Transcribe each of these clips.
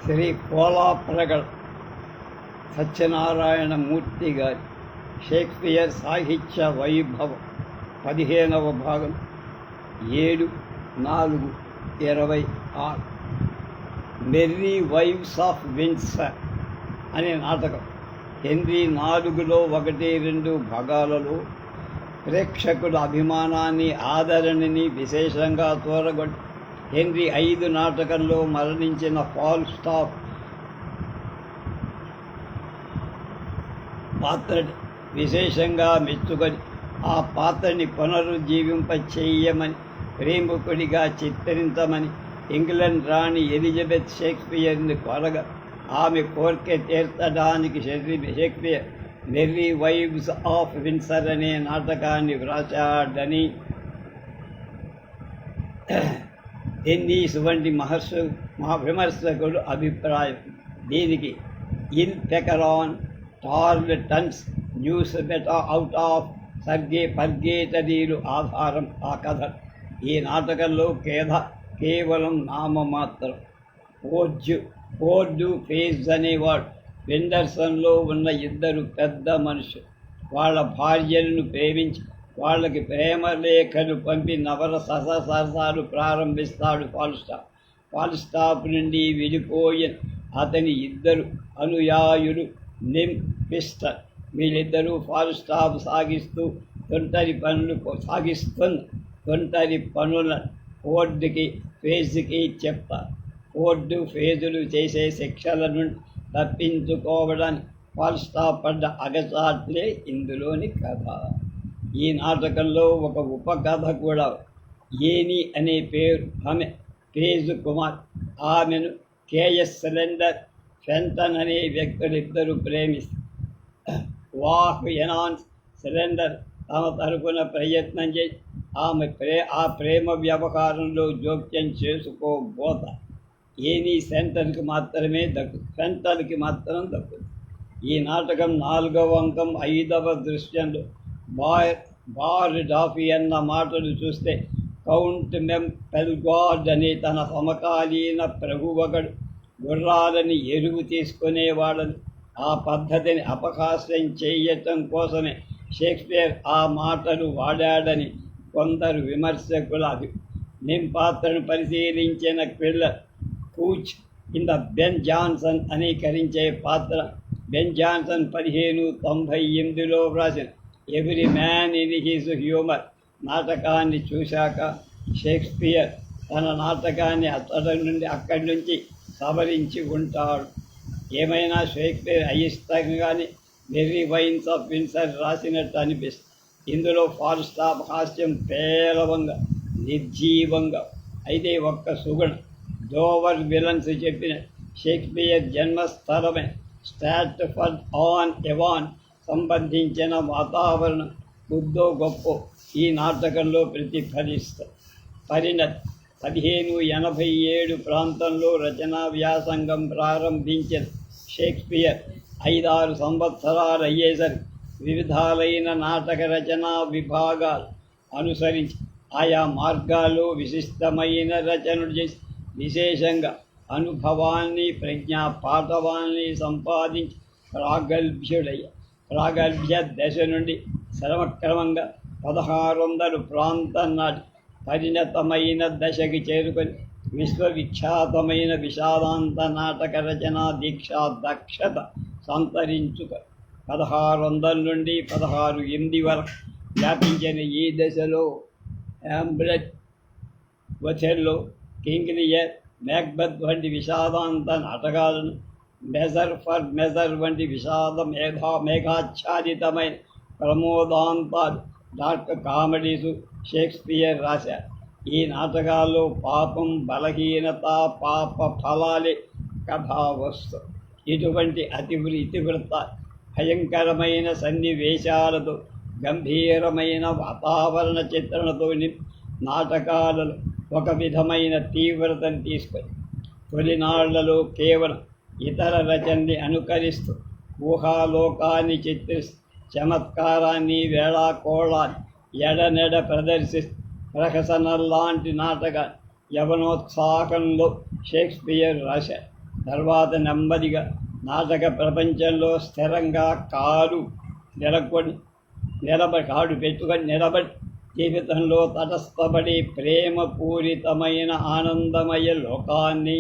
శ్రీ పోలాప్రగడ సత్యనారాయణ మూర్తి గారి షేక్స్పియర్ సాహిత్య వైభవం 15వ భాగం 7/4/26 మెర్రీ వైవ్స్ ఆఫ్ విండ్సర్ అనే నాటకం హెన్రీ 4లో 1-2 భాగాలలో ప్రేక్షకుల అభిమానాన్ని ఆదరణని విశేషంగా తోరగొట్టి హెన్రీ 5 నాటకంలో మరణించిన ఫాల్స్టాఫ్ పాత్రని విశేషంగా మెచ్చుకొని ఆ పాత్రని పునరుజ్జీవింప చేయమని ప్రేమికుడిగా చిత్రించమని ఇంగ్లాండ్ రాణి ఎలిజబెత్ షేక్స్పియర్ని కోరగా ఆమె కోరిక తీర్చడానికి Shakespeare merry wives of Windsor అనే నాటకాన్ని వ్రాశాడని డెన్నీస్ వంటి విమర్శకుడు అభిప్రాయం. దీనికి ఇల్ పెకరాన్ టార్లటన్స్ న్యూస్ అవుట్ ఆఫ్ పర్గేటరీలు ఆధారం. ఆ కథ ఈ నాటకంలో కేవలం నామమాత్రం. ఫోర్డు ఫేజ్ అనేవాడు వెండర్సన్లో ఉన్న 2 పెద్ద మనుషులు. వాళ్ళ భార్యలను ప్రేమించి వాళ్ళకి ప్రేమ లేఖలు పంపి నవల సరసాలు ప్రారంభిస్తాడు ఫాల్స్టాఫ్ నుండి విడిపోయిన అతని 2 అనుయాయులు నిమ్ పిస్టర్. వీళ్ళిద్దరూ ఫాల్స్టాఫ్ తొంటరి పనుల ఫోర్డుకి ఫేజ్కి చెప్తారు. ఫోర్డు ఫేజులు చేసే శిక్షల నుండి తప్పించుకోవడానికి ఫాల్స్టాఫ్ పడ్డ అగచాట్లే ఇందులోని కథ. ఈ నాటకంలో ఒక ఉపకథ కూడా. ఏని అనే పేరు ఆమె ఫేజు కుమార్. ఆమెను కేఎస్ సిలిండర్ ఫెంటన్ అనే వ్యక్తులిద్దరూ ప్రేమిస్తారు. ఎనాన్స్ సిలిండర్ తమ తరపున ప్రయత్నం చేసి ఆ ప్రేమ వ్యవహారంలో జోక్యం చేసుకోబోతారు. ఏని ఫెంటన్కి మాత్రం దక్కుతుంది. ఈ నాటకం 4వ అంకం 5వ దృశ్యంలో బార్ డాఫీ అన్న మాటలు చూస్తే కౌంట్ పెల్గార్డ్ అనే తన సమకాలీన ప్రభువగడు గుర్రాలని ఎరువు తీసుకునేవాడని, ఆ పద్ధతిని అపహాస్యం చేయటం కోసమే షేక్స్పియర్ ఆ మాటలు వాడాడని కొందరు విమర్శకుల పాత్రను పరిశీలించిన క్విల్లర్ కూచ్ కింద బెన్ జాన్సన్ అనేకరించే పాత్ర. బెన్ జాన్సన్ 1598లో వ్రాసిన every man in his humour నాటకాన్ని చూశాక షేక్స్పియర్ తన నాటకాన్ని అక్కడి నుంచి సవరించి ఉంటాడు. ఏమైనా షేక్స్పియర్ అయిష్టంగానే మెర్రీ వైవ్స్ ఆఫ్ విండ్సర్ రాసినట్టు అనిపిస్తుంది. ఇందులో ఫాల్స్టాఫ్ హాస్యం పేలవంగా నిర్జీవంగా అయితే ఒక్క సుగుణం. డోవర్ విలన్స్ చెప్పిన షేక్స్పియర్ జన్మస్థలమైన స్టాట్ఫర్డ్ ఆన్ ఎవన్ సంబంధించిన వాతావరణం కొద్దో గొప్ప ఈ నాటకంలో ప్రతిఫలిస్తారు. 1587 ప్రాంతంలో రచనా వ్యాసంగం ప్రారంభించిన షేక్స్పియర్ 5-6 సంవత్సరాలు అయ్యేసరికి వివిధాలైన నాటక రచనా విభాగాలు అనుసరించి ఆయా మార్గాల్లో విశిష్టమైన రచనలు చేసి విశేషంగా అనుభవాన్ని ప్రజ్ఞా పాఠవాన్ని సంపాదించి ప్రాగల్భ్య దశ నుండి క్రమంగా 1600 ప్రాంతం నాటి పరిణతమైన దశకి చేరుకొని విశ్వవిఖ్యాతమైన విషాదాంత నాటక రచనా దీక్షా దక్షత సంతరించుక 1600 నుండి 1608 వరకు వ్యాపించిన ఈ దశలో Hamlet, Othello, king Lear, Macbeth వంటి విషాదాంత నాటకాలను, మెజర్ ఫర్ మెజర్ వంటి మేఘాచ్ఛాదితమైన ప్రమోదాంతాలు, డార్క్ కామెడీసు షేక్స్పియర్ రాశారు. ఈ నాటకాల్లో పాపం, బలహీనత, పాప ఫలాలే కథావస్తు. ఇటువంటి ఇతివృత్త భయంకరమైన సన్నివేశాలతో గంభీరమైన వాతావరణ చిత్రణతో నాటకాలలో ఒక విధమైన తీవ్రతను తీసుకొని తొలినాళ్లలో కేవలం ఇతర రచనని అనుకరిస్తూ ఊహాలోకాన్ని చిత్రిస్తూ చమత్కారాన్ని, వేళాకోళాన్ని ఎడనెడ ప్రదర్శిస్తూ ప్రహసనల్లాంటి నాటకాన్ని యవనోత్సాహంలో షేక్స్పియర్ రాశారు. తర్వాత నెమ్మదిగా నాటక ప్రపంచంలో స్థిరంగా కాలు నిలబడి జీవితంలో తటస్థపడి ప్రేమపూరితమైన ఆనందమయ లోకాన్ని,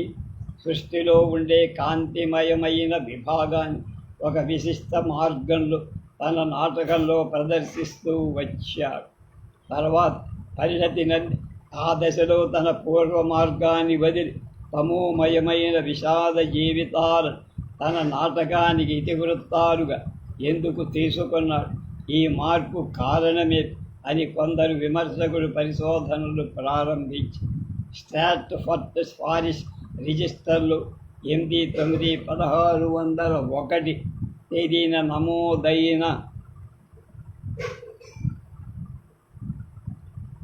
సృష్టిలో ఉండే కాంతిమయమైన విభాగాన్ని ఒక విశిష్ట మార్గంలో తన నాటకంలో ప్రదర్శిస్తూ వచ్చాడు. తర్వాత పరిణతి నంది ఆ దశలో తన పూర్వ మార్గాన్ని వదిలి తమోమయమైన విషాద జీవితాలను తన నాటకానికి ఇతివృత్తాలుగా ఎందుకు తీసుకున్నాడు? ఈ మార్పు కారణమే అని కొందరు విమర్శకులు పరిశోధనలు ప్రారంభించి స్టాట్ఫర్డ్ ఫారిస్ రిజిస్టర్లో 8/9/1601 తేదీన నమోదైన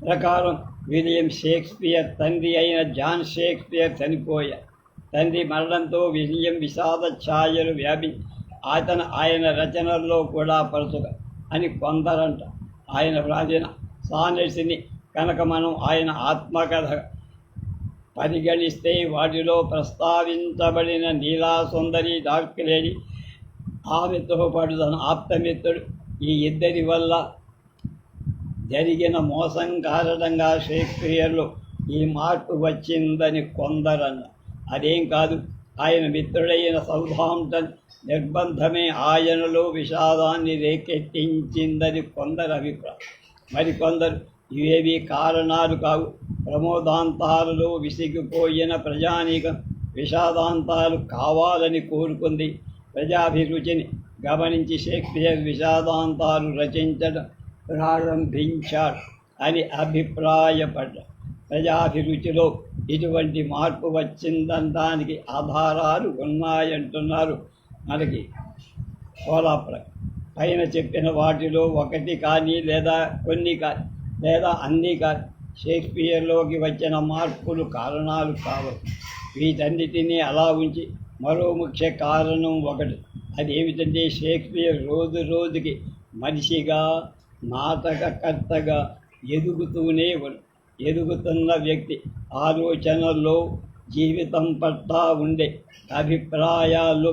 ప్రకారం విలియం షేక్స్పియర్ తండ్రి అయిన జాన్ షేక్స్పియర్ చనిపోయారు. తండ్రి మరణంతో విలియం విషాద ఛాయలు వ్యాపించి ఆయన రచనల్లో కూడా పరచుగా అని కొందరంట. ఆయన వ్రాసిన సానెట్స్ని కనుక మనం ఆయన ఆత్మకథ పరిగణిస్తే వాటిలో ప్రస్తావించబడిన నీలా సుందరి, డార్క్ లేడీ, ఆమెతో పాటు తన ఆప్తమిత్రుడు, ఈ ఇద్దరి వల్ల జరిగిన మోసం కారణంగా షేక్స్పియర్లో ఈ మార్పు వచ్చిందని కొందరన్నారు. అదేం కాదు, ఆయన మిత్రుడైన సౌథాంప్టన్ నిర్బంధమే ఆయనలో విషాదాన్ని రేకెత్తించిందని కొందరు అభిప్రాయం. మరికొందరు ఇవేవి కారణాలు కావు, ప్రమోదాంతాలలో విసిగిపోయిన ప్రజానీకం విషాదాంతాలు కావాలని కోరుకుంది. ప్రజాభిరుచిని గమనించి షేక్స్పియర్ విషాదాంతాలు రచించడం ప్రారంభించాడు అని అభిప్రాయపడ్డారు. ప్రజాభిరుచిలో ఇటువంటి మార్పు వచ్చిందనడానికి ఆధారాలు ఉన్నాయంటున్నారు మనకి సోలాప్ర. పైన చెప్పిన వాటిలో ఒకటి కానీ లేదా కొన్ని కానీ లేదా అన్నీ కానీ షేక్స్పియర్లోకి వచ్చిన మార్పులు కారణాలు కావచ్చు. వీటన్నిటినీ అలా ఉంచి మరో ముఖ్య కారణం ఒకటి. అదేమిటంటే షేక్స్పియర్ రోజు రోజుకి మనిషిగా, నాటకకర్తగా ఎదుగుతున్న వ్యక్తి ఆలోచనల్లో, జీవితం పట్ల ఉండే అభిప్రాయాల్లో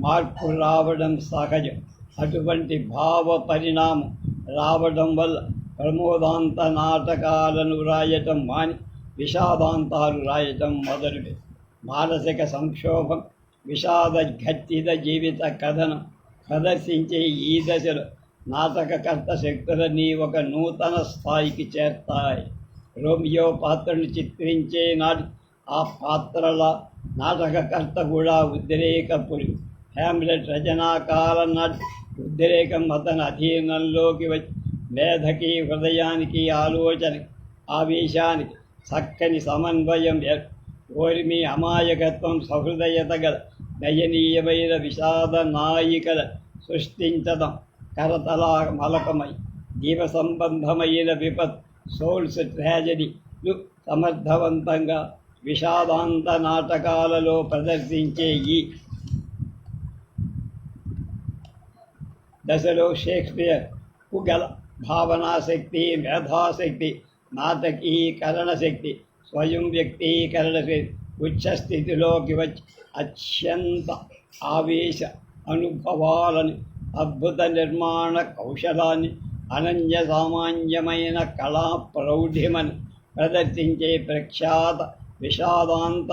మార్పు రావడం సహజం. అటువంటి భావ పరిణామం రావడం వల్ల ప్రమోదాంత నాటకాలను రాయటం మాని విషాదాంతాలు రాయటం మొదలుపెట్టి మానసిక సంక్షోభం, విషాదఘట్టిత జీవిత కథనం ప్రదర్శించే ఈ దశలో నాటకకర్త శక్తులని ఒక నూతన స్థాయికి చేర్తాయి. రోమియో పాత్రను చిత్రించే నాటి ఆ పాత్రల నాటకకర్త కూడా ఉద్రేకపురి. హ్యామ్లెట్ రచనాకాలం నాటి ఉద్రేకం అతని అధీనంలోకి వచ్చి మేధకి, హృదయానికి, ఆలోచనకి, ఆవేశానికి చక్కని సమన్వయం ఓర్మి, అమాయకత్వం, సహృదయత గల దయనీయమైన విషాద నాయికల సృష్టించడం కరతలా మలకమై జీవ సంబంధమైన విపత్, సోల్స్ ట్రాజడీలు సమర్థవంతంగా విషాదాంత నాటకాలలో ప్రదర్శించే ఈ దశలో షేక్స్పియర్కు గల భావనాశక్తి, మేధాశక్తి, నాటకీకరణ శక్తి, స్వయం వ్యక్తీకరణ శక్తి ఉచ్చస్థితిలోకి వచ్చి అత్యంత ఆవేశ అనుభవాలని, అద్భుత నిర్మాణ కౌశలాన్ని, అనన్య సామాన్యమైన కళా ప్రౌఢిమని ప్రదర్శించే ప్రఖ్యాత విషాదాంత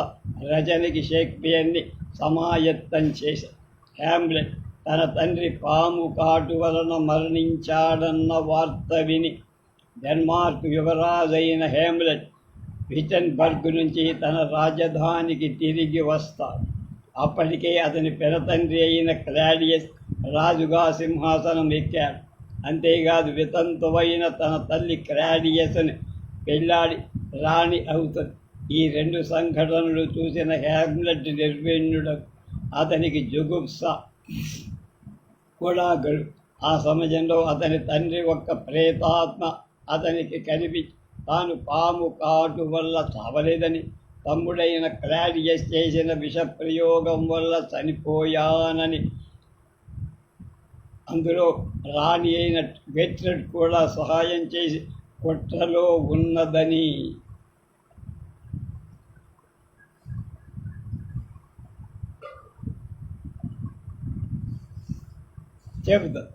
రచనకి షేక్స్పియర్ని సమాయత్తం చేశారు. హ్యామ్లెట్ తన తండ్రి పాము కాటు వలన మరణించాడన్న వార్త విని డెన్మార్క్ యువరాజైన హ్యామ్లెట్ విటెన్బర్గ్ నుంచి తన రాజధానికి తిరిగి వస్తాడు. అప్పటికే అతని పెరతండ్రి అయిన క్లాడియస్ రాజుగా సింహాసనం ఎక్కాడు. అంతేకాదు వితంతువైన తన తల్లి క్లాడియస్ని పెళ్ళాడి రాణి అవుతుంది. ఈ రెండు సంఘటనలు చూసిన హ్యామ్లెట్ నిర్విణ్ణుడు. అతనికి జుగుప్స కూడా గడు. ఆ సమయంలో అతని తండ్రి ఒక్క ప్రేతాత్మ అతనికి కనిపించి తాను పాము కాటు వల్ల చావలేదని, తమ్ముడైన క్లాడియస్ చేసిన విషప్రయోగం వల్ల చనిపోయానని, అందులో రాణి అయిన గెట్రెడ్ కూడా సహాయం చేసి కుట్రలో ఉన్నదని చెబుతుంది.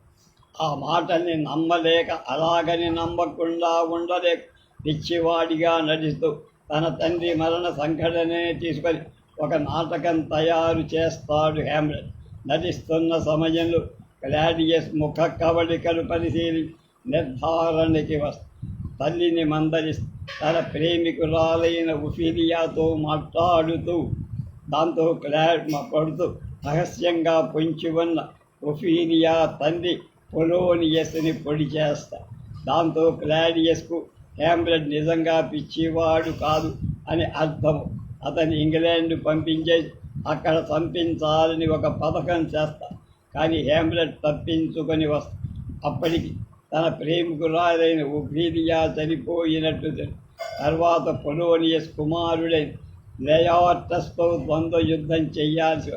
ఆ మాటల్ని నమ్మలేక అలాగని నమ్మకుండా ఉండలేక పిచ్చివాడిగా నటిస్తూ తన తండ్రి మరణ సంఘటనే తీసుకొని ఒక నాటకం తయారు చేస్తాడు హ్యామ్లెట్. నటిస్తున్న సమయంలో క్లాడియస్ ముఖ కవళికలు పరిశీలించి నిర్ధారణకి తల్లిని మందలిస్తూ తన ప్రేమికురాలైన ఒఫీలియాతో మాట్లాడుతూ దాంతో పడుతూ రహస్యంగా పొంచి ఉన్న ఒఫీలియా తండ్రి పొలోనియస్ని పొడి చేస్తా. దాంతో క్లాడియస్కు హ్యామ్లెట్ నిజంగా పిచ్చివాడు కాదు అని అర్థం. అతని ఇంగ్లాండ్ పంపించేసి అక్కడ చంపించాలని ఒక పథకం చేస్తా. కానీ హ్యామ్లెట్ తప్పించుకొని వస్తా. అప్పటికి తన ప్రేమికురాలైన ఒఫీలియా చనిపోయినట్టు తర్వాత పొలోనియస్ కుమారుడైన లెయార్టస్తో ద్వంద్వ యుద్ధం చేయాల్సి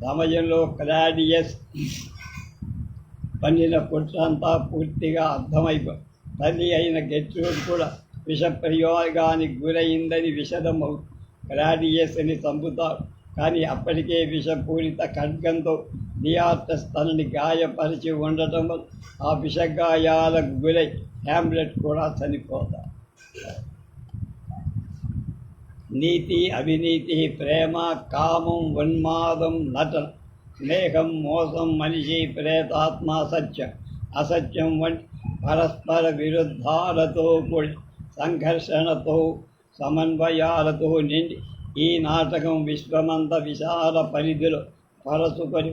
సమయంలో క్లాడియస్ పండిన కుట్రంతా పూర్తిగా అర్థమైపోయి తల్లి అయిన గెట్రూడ్ కూడా విషప్రయోగానికి గురైందని విషదమవుతుంది. క్లాడియస్ని చంపుతారు. కానీ అప్పటికే విషపూరిత ఖడ్గంతో లియార్టస్ తనని గాయపరిచి ఉండటం వల్ల ఆ విషగాయాలకు గురై హ్యామ్లెట్ కూడా చనిపోతారు. నీతి, అవినీతి, ప్రేమ, కామం, ఉన్మాదం, నటన, స్నేహం, మోసం, మనిషి, ప్రేతాత్మ, సత్యం, అసత్యం వంటి పరస్పర విరుద్ధాలతో కూడి సంఘర్షణతో సమన్వయాలతో నిండి ఈ నాటకం విశ్వమంత విశాల పరిధిలో పరస్పరి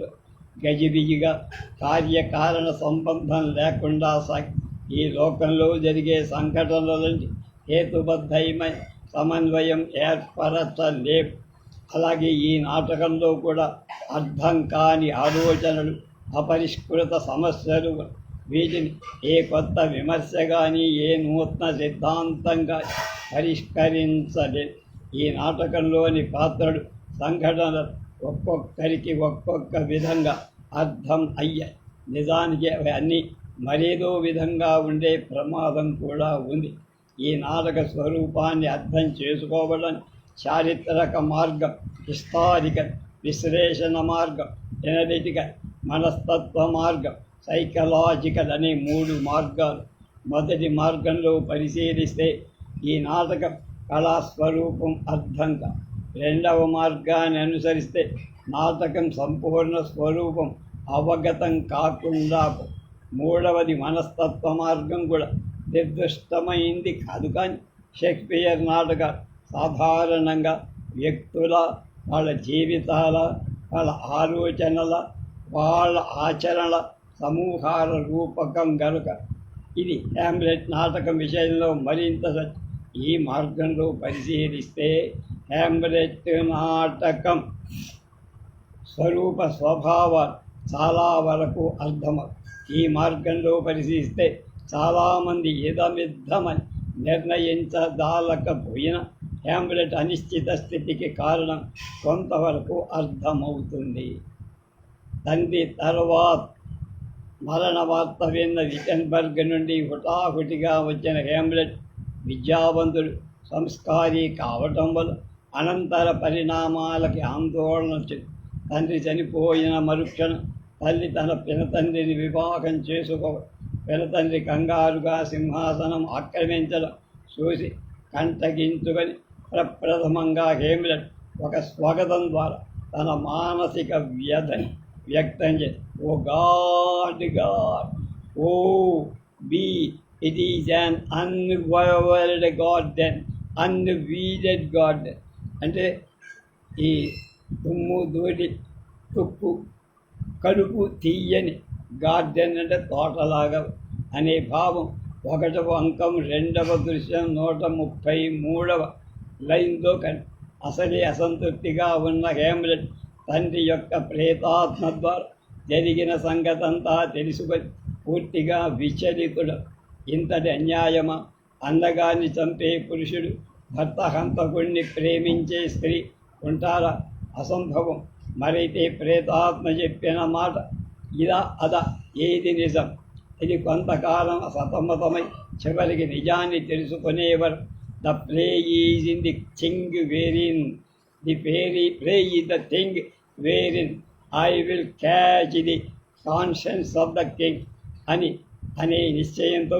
గజిబిజిగా కార్యకారణ సంబంధం లేకుండా సాగి ఈ లోకంలో జరిగే సంఘటనలని హేతుబద్ధమైన సమన్వయం ఏర్పరచలేవు. అలాగే ఈ నాటకంలో కూడా అర్థం కాని ఆలోచనలు, అపరిష్కృత సమస్యలు, వీటిని ఏ కొత్త విమర్శ కానీ ఏ నూతన సిద్ధాంతంగా పరిష్కరించలేదు. ఈ నాటకంలోని పాత్రలు, సంఘటనలు ఒక్కొక్కరికి ఒక్కొక్క విధంగా అర్థం అయ్యాయి. నిజానికి అవి అన్నీ మరేదో విధంగా ఉండే ప్రమాదం కూడా ఉంది. ఈ నాటక స్వరూపాన్ని అర్థం చేసుకోవడం చారిత్రక మార్గం, హిస్టారికల్ విశ్లేషణ మార్గం, ఎనలిటికల్ మనస్తత్వ మార్గం, సైకలాజికల్ అనే 3 మార్గాలు. మొదటి మార్గంలో పరిశీలిస్తే ఈ నాటకం కళాస్వరూపం అర్థంగా, రెండవ మార్గాన్ని అనుసరిస్తే నాటకం సంపూర్ణ స్వరూపం అవగతం కాకుండా, మూడవది మనస్తత్వ మార్గం కూడా నిర్దిష్టమైంది కాదు. కానీ షేక్స్పియర్ నాటకాలు సాధారణంగా వ్యక్తుల, వాళ్ళ జీవితాల, వాళ్ళ ఆలోచనల, వాళ్ళ ఆచరణల సమూహాల రూపకం గనుక ఇది హ్యామ్లెట్ నాటకం విషయంలో మరింత ఈ మార్గంలో పరిశీలిస్తే హ్యామ్లెట్ నాటకం స్వరూప స్వభావాలు చాలా వరకు అర్థమవు. ఈ మార్గంలో పరిశీలిస్తే చాలామంది ఇదమిద్దమని నిర్ణయించదాలకపోయినా హ్యామ్లెట్ అనిశ్చిత స్థితికి కారణం కొంతవరకు అర్థమవుతుంది. తండ్రి తర్వాత మరణ వార్త విన్న విటెన్బర్గ్ నుండి హుటాహుటిగా వచ్చిన హ్యామ్లెట్ విద్యావంతుడు, సంస్కారీ కావటం వల్ల అనంతర పరిణామాలకి ఆందోళన తండ్రి చనిపోయిన మరుక్షణం తల్లి తన పినతండ్రిని వివాహం చేసుకోవడం, పినతండ్రి కంగారుగా సింహాసనం ఆక్రమించడం చూసి కంటగించుకొని ప్రప్రథమంగా హ్యామ్లెట్ ఒక స్వాగతం ద్వారా తన మానసిక వ్యధని వ్యక్తం చేసి, oh God God, oh be, it is an unweeded garden, unweeded garden. అంటే ఈ తుమ్ము, ధూళి, తుప్పు, కడుపు తీయని గార్డెన్ అంటే తోటలాగా అనే భావం 1వ అంకం 2వ దృశ్యం 133వ లైన్తో అసలే అసంతృప్తిగా ఉన్న హ్యామ్లెట్ తండ్రి యొక్క ప్రేతాత్మ ద్వారా జరిగిన సంగతంతా తెలుసుకొని పూర్తిగా విచలితుడు. ఇంతటి అన్యాయమా? అందగాన్ని చంపే పురుషుడు భర్త హంతకుణ్ణి ప్రేమించే స్త్రీ ఉంటారా? అసంభవం. మరైతే ప్రేతాత్మ చెప్పిన మాట ఇదా అదా, ఏది నిజం? ఇది కొంతకాలం సతమతమై చివరికి నిజాన్ని తెలుసుకునేవారు. The play is in the thing wherein, the play is the thing wherein I will catch the conscience of the king అని అనే నిశ్చయంతో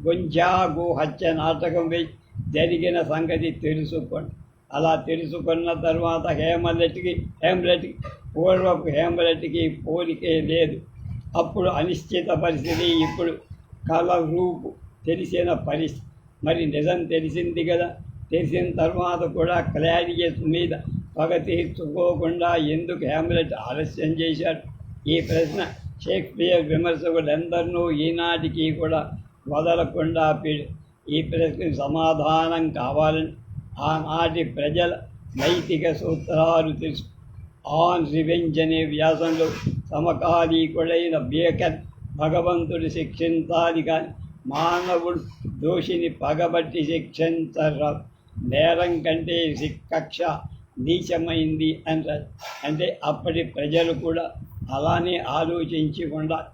గుంజాగు హత్య నాటకం వేసి జరిగిన సంగతి తెలుసుకోండి. అలా తెలుసుకున్న తర్వాత హేమ్లెట్కి పూర్వపు హేమ్లెట్కి పోలికే లేదు. అప్పుడు అనిశ్చిత పరిస్థితి, ఇప్పుడు కళ రూపు తెలిసిన పరిస్థితి. మరి నిజం తెలిసింది కదా. తెలిసిన తర్వాత కూడా క్లాడియస్ మీద పగ తీర్చుకోకుండా ఎందుకు హేమ్లెట్ ఆలస్యం చేశాడు? ఈ ప్రశ్న షేక్స్పియర్ విమర్శకులందరినూ ఈనాటికి కూడా వదలకుండా ఈ ప్రశ్నకు సమాధానం కావాలని ఆనాటి ప్రజల నైతిక సూత్రాలు తెలుసు. ఆన్ రివెంజ్ అనే వ్యాసంలో సమకాలీకుడైన బేకన్ భగవంతుడు శిక్షించాలి కానీ మానవుడు దోషిని పగబట్టి శిక్షించరాదు. నేరం కంటే కక్ష నీచమైంది అంటారు. అంటే అప్పటి ప్రజలు కూడా అలానే ఆలోచించి ఉండాలి.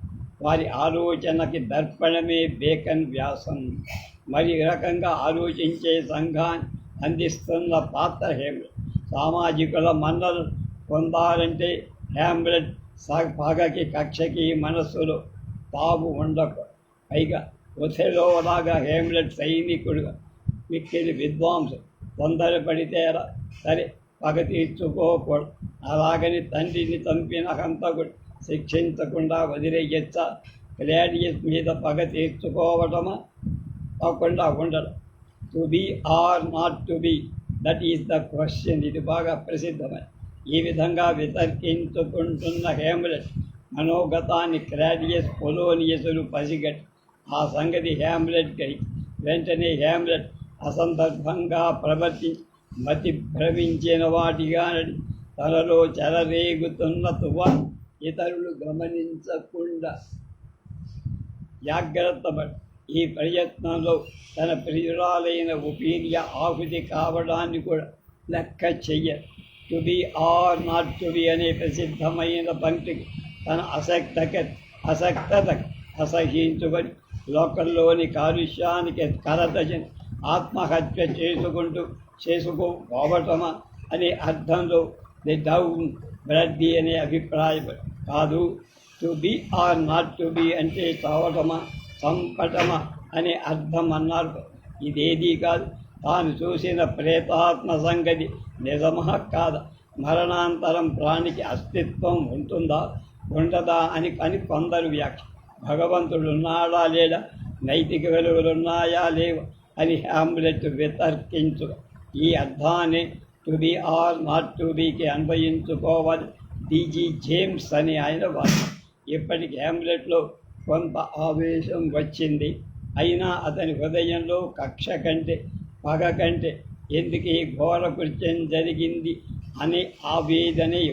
వారి ఆలోచనకి దర్పణమే బేకన్ వ్యాసం. మరి రకంగా ఆలోచించే సంఘాన్ని అందిస్తున్న పాత్ర హేమ్లెట్. సామాజికుల మన్నలు పొందాలంటే హేమ్లెట్ పగకి కక్షకి మనస్సులో తావు ఉండకు. పైగా ఒథెలోలాగా హేమ్లెట్ సైనికుడుగా మిక్కిలి విద్వాంసుడు. తొందరపడితేరా సరే, పగ తీర్చుకోకూడదు. అలాగని తండ్రిని చంపిన హంతకుడు శిక్షించకుండా వదిలేయచ్చా? క్లాడియస్ మీద పగ తీర్చుకోవటమా? కాకుండా ఉండడం. To be or not to be, that is the question. ఇది బాగా ప్రసిద్ధమైన. ఈ విధంగా వితర్కించుకుంటున్న హేమ్లెట్ మనోగతాన్ని క్లాడియస్ పొలోనియసులు పసిగట్టి ఆ సంగతి హేమ్లెట్ గ్రహించి వెంటనే హేమ్లెట్ అసందర్భంగా ప్రవర్తించి మతి భ్రమించిన వాటిగా నడి తనలో చెలరేగుతున్న తుఫాను ఇతరులు గమనించకుండా జాగ్రత్తపడి ఈ ప్రయత్నంలో తన ప్రియురాలైన ఒపీనియా ఆహుతి కావడాన్ని కూడా లెక్క చెయ్యరు. To be or not to be అనే ప్రసిద్ధమైన పంక్తికి తన అసక్తత అసహించుకొని లోకల్లోని కాలుష్యానికి కరతజని ఆత్మహత్య చేసుకోపోవటమా అనే అర్థంలో ది డౌన్ బ్రడ్డి అనే అభిప్రాయం కాదు. To be or not to be అంటే చావటమా సంపటమా అనే అర్థం అన్నారు. ఇదేదీ కాదు. తాను చూసిన ప్రేతాత్మ సంగతి నిజమా కాదా? మరణాంతరం ప్రాణికి అస్తిత్వం ఉంటుందా ఉండదా అని కొందరు వ్యాఖ్య. భగవంతుడు ఉన్నాడా లేడా, నైతిక విలువలున్నాయా లేవా అని హేమ్లెట్ వితర్కించు. ఈ అర్థాన్ని to be or not to బీకి అన్వయించుకోవాలి. డిజి జేమ్స్ అని ఆయన వారు. ఇప్పటికి హేమ్లెట్లో కొంత ఆవేశం వచ్చింది. అయినా అతని హృదయంలో కక్ష కంటే పగ కంటే ఎందుకు ఈ ఘోర కృత్యం జరిగింది అనే ఆవేదనే.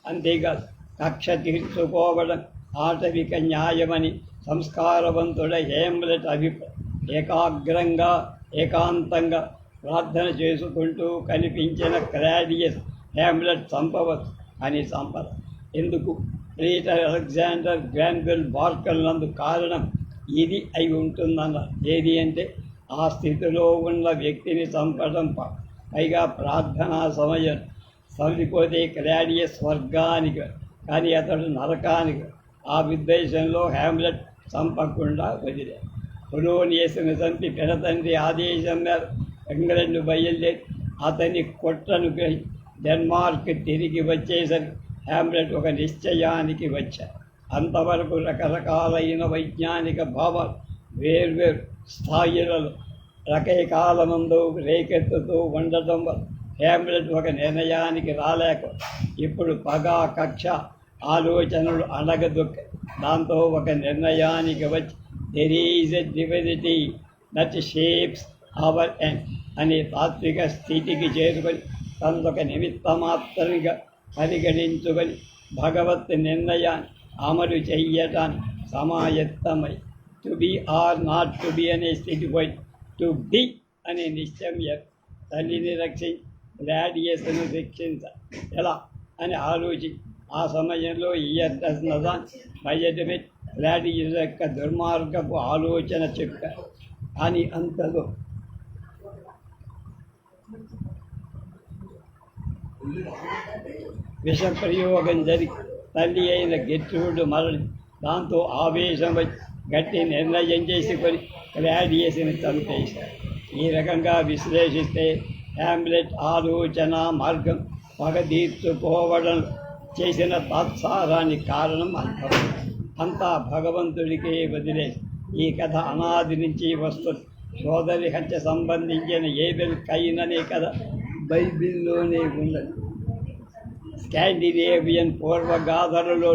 అంతేకాదు, కక్ష తీర్చుకోవడం ఆటవిక న్యాయమని సంస్కారవంతుడ హేమ్లెట్ అభిప్రాయం. ఏకాంతంగా ప్రార్థన చేసుకుంటూ కనిపించిన క్లాడియస్ హేమ్లెట్ చంపవచ్చు అని సంపద ఎందుకు? పీటర్ అలెగ్జాండర్ గ్రాన్వెల్ బార్కల్ నందు కారణం ఇది అయి ఉంటుందన్నారు. ఏది అంటే ఆ స్థితిలో ఉన్న వ్యక్తిని చంపడం. పైగా ప్రార్థనా సమయం సరిపోతే క్లాడియస్ స్వర్గానికి కానీ అతడు నరకానికి. ఆ ఉద్దేశంలో హేమ్లెట్ చంపకుండా వదిలే. పొలోనియస్ను చంపి పెనతండ్రి ఆదేశం మేర ఇంగ్లండ్ బయలుదేరి అతని కొట్టను గ్రహి డెన్మార్క్ తిరిగి వచ్చేసరికి హేమ్లెట్ ఒక నిశ్చయానికి వచ్చారు. అంతవరకు రకరకాలైన వైజ్ఞానిక భావాలు వేర్వేరు స్థాయిలలో రకకాలమందు రేకెత్తుతూ ఉండటం వల్ల హేమ్లెట్ ఒక నిర్ణయానికి రాలేక ఇప్పుడు పగ కక్ష ఆలోచనలు అణగదొక్క. దాంతో ఒక నిర్ణయానికి వచ్చి there is a divinity that shapes our end అనే తాత్విక స్థితికి చేరుకొని తనొక నిమిత్త మాత్రంగా పరిగణించుకొని భగవత్ నిర్ణయాన్ని అమలు చెయ్యటాన్ని సమాయత్తమై to be or not to be అనే స్థితి పోయి టు బీ అనే నిశ్చయం. తల్లిని రక్షించి గ్లాడియస్ను శిక్షించ ఎలా అని ఆలోచించి ఆ సమయంలో ఇయర్టస్నదాన్ని బయట పెట్టి గ్లాడియస్ యొక్క దుర్మార్గపు ఆలోచన చెప్పారు. కానీ అంతలో విష ప్రయోగం జరిగి తల్లి అయిన గెట్రుడు మరలి దాంతో ఆవేశం వచ్చి గట్టి నిర్ణయం చేసుకొని క్లాడియస్ని చంపేశారు. ఈ రకంగా విశ్లేషిస్తే హ్యామ్లెట్ ఆలోచన మార్గం పగ తీర్చుకోవడం చేసిన తాత్సారానికి కారణం అంతా భగవంతుడికే వదిలేసి ఈ కథ అనాది నుంచి వస్తుంది. సోదరి హత్య సంబంధించిన ఏబెల్ కయిన్ అనే కథ బైబిల్లోనే ఉన్నది. స్కాండినేవియన్ పూర్వగాథలలో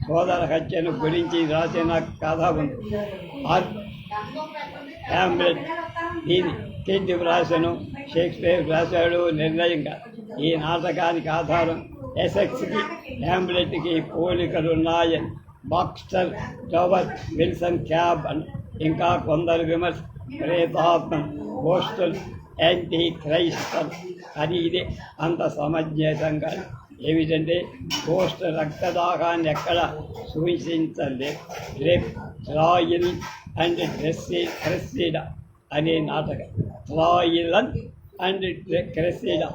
సోదర హత్యను గురించి రాసిన కథ ఉంది. హ్యామ్లెట్ దీని కిడ్ వ్రాసను, షేక్స్పియర్ వ్రాసాడు నిర్ణయంగా. ఈ నాటకానికి ఆధారం ఎసెక్స్కి హ్యామ్లెట్కి పోలికలున్నాయని బాక్స్టర్, టవర్, విల్సన్ క్యాబ్ ఇంకా కొందరు విమర్శ. ప్రేతాత్మ, పోస్టల్, యాంటీ క్రైస్టర్ అని ఇదే అంత సమజ్ఞతంగా ఏమిటంటే పోస్ట్ రక్తదాహాన్ని ఎక్కడ సూచించలేదు. రేప్, ట్రాయిల్ అండ్ క్రెస్సిడా అనే నాటకం. ట్రాయిల్ అండ్ క్రెస్సిడా